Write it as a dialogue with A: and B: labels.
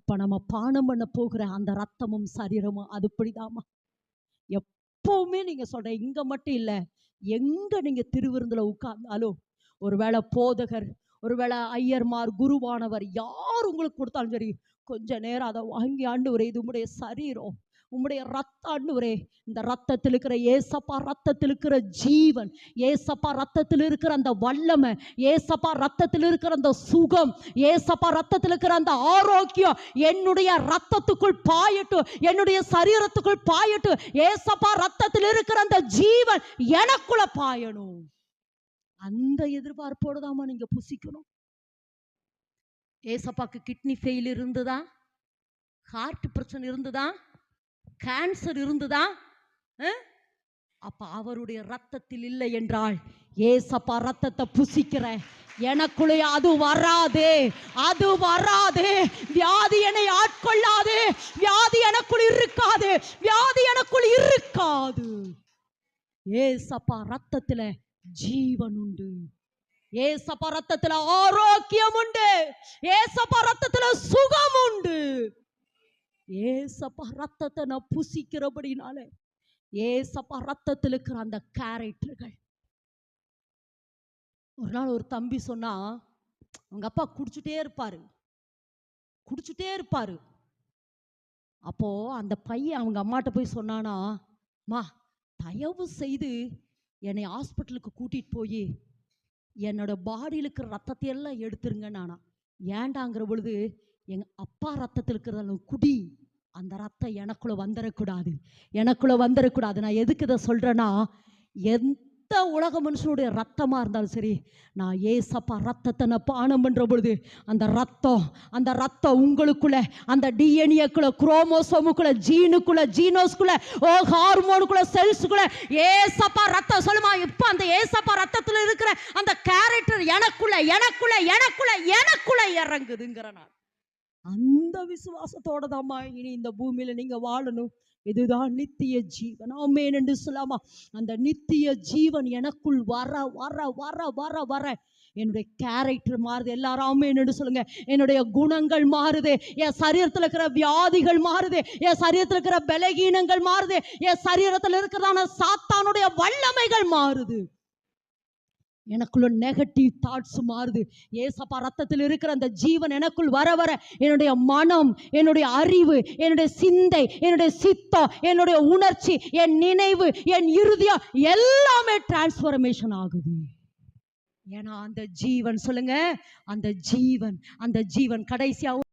A: இப்ப நம்ம பானம் பண்ண போகிற அந்த ரத்தமும் சரீரமும் அது இப்படிதாமா. எப்பவுமே நீங்க சொல்ற இங்க மட்டும் இல்ல, எங்க நீங்க திருவிருந்துல உட்கார்ந்தாலும், ஒருவேளை போதகர், ஒருவேளை ஐயர்மார், குருவானவர் யார் உங்களுக்கு கொடுத்தாலும் சரி, கொஞ்ச நேரம் அதை வாங்கி, ஆண்டவரே இது உம்முடைய சரீரம், உம்முடைய ரத்தம் ஆண்டவரே, இந்த ரத்தத்தில் இருக்கிற ஏசப்பா ரத்தத்தில் இருக்கிற ஜீவன், ஏசப்பா ரத்தத்தில் இருக்கிற அந்த வல்லமை, ஏசப்பா ரத்தத்தில் இருக்கிற அந்த சுகம், ஏசப்பா ரத்தத்தில் இருக்கிற அந்த ஆரோக்கியம் என்னுடைய ரத்தத்துக்குள் பாயட்டும், என்னுடைய சரீரத்துக்குள் பாயட்டும். ஏசப்பா ரத்தத்தில் இருக்கிற அந்த ஜீவன் எனக்குள்ள பாயணும். அந்த எதிர்பார்ப்போடு தாமா நீங்க புசிக்கணும். ஏசப்பாக்கு கிட்னி ஃபெயில் இருந்துதா, ஹார்ட் பிரச்சனை இருந்துதா, கேன்சர் இருந்துதா? அப்ப அவருடைய ரத்தத்தில் இல்லை என்றால், ஏசப்பா ரத்தத்தை புசிக்கிற எனக்குள்ளே அது வராதே, அது வராதே. வியாதி என்னை ஆட்கொள்ளாது, வியாதி எனக்குள் இருக்காது, வியாதி எனக்குள் இருக்காது. ஏசப்பா ரத்தத்துல ஜீவன் உண்டு, ஏசப்பா ரத்தத்துல ஆரோக்கியம் உண்டு, ஏசப்பா ரத்தத்துல சுகம் உண்டு. ஏசப்பா ரத்தத்தை நான் புசிக்கிறபடினால, ஏசப்பா ரத்தத்தில் இருக்கிற அந்த கேரக்டர்கள். ஒரு நாள் ஒரு தம்பி சொன்னா, அவங்க அப்பா குடிச்சுட்டே இருப்பாரு. அப்போ அந்த பையன் அவங்க அம்மாட்ட போய் சொன்னானா, மா தயவு செய்து என்னை ஹாஸ்பிட்டலுக்கு கூட்டிட்டு போய் என்னோட பாடியில் இருக்கிற ரத்தத்தை எல்லாம் எடுத்துருங்க. நானா ஏண்டாங்கிற பொழுது, எங்க அப்பா ரத்தத்தில் இருக்கிற குடி, அந்த ரத்தம் எனக்குள்ள வந்துடக்கூடாது. நான் எதுக்கு இதை சொல்றேன்னா, எந்த உலக மனுஷனுடைய ரத்தமா இருந்தாலும் சரி, நான் ஏசப்பா ரத்தத்தை நான் பானம் பண்ற பொழுது, அந்த ரத்தம் உங்களுக்குள்ள, அந்த டிஎன்ஏக்குள்ள, குரோமோசோமுக்குள்ள, ஜீனுக்குள்ள, ஜீனோஸ்குள்ள, ஹார்மோனுக்குள்ள, செல்ஸுக்குள்ள ஏசப்பா ரத்தம் சொல்லுமா. இப்ப அந்த ஏசப்பா ரத்தத்துல இருக்கிற அந்த கேரக்டர் எனக்குள்ள இறங்குதுங்கிற நான் அந்த விசுவாசத்தோட தாம்மா இனி இந்த பூமியில நீங்க வாழணும். இதுதான் நித்திய ஜீவன். ஆமென் என்று சொல்லாமா. அந்த நித்திய ஜீவன் எனக்குள் வர வர வர வர வர என்னுடைய கேரக்டர் மாறுது. எல்லாரும் ஆமென் என்று சொல்லுங்க. என்னுடைய குணங்கள் மாறுது, என் சரீரத்தில் இருக்கிற வியாதிகள் மாறுது, என் சரீரத்தில் இருக்கிற பலகீனங்கள் மாறுது, என் சரீரத்தில் இருக்கிறதான சாத்தானுடைய வல்லமைகள் மாறுது, எனக்குள்ள நெகட்டிவ் தாட்ஸ் மாறுது. ஏசப்பா ரத்தத்தில் இருக்கிற அந்த ஜீவன் எனக்குள் வர வர என்னுடைய மனம், என்னுடைய அறிவு, என்னுடைய சிந்தை, என்னுடைய சித்தம், என்னுடைய உணர்ச்சி, என் நினைவு, என் இருதயம் எல்லாமே டிரான்ஸ்ஃபர்மேஷன் ஆகுது. ஏன்னா அந்த ஜீவன், சொல்லுங்க, அந்த ஜீவன் கடைசியா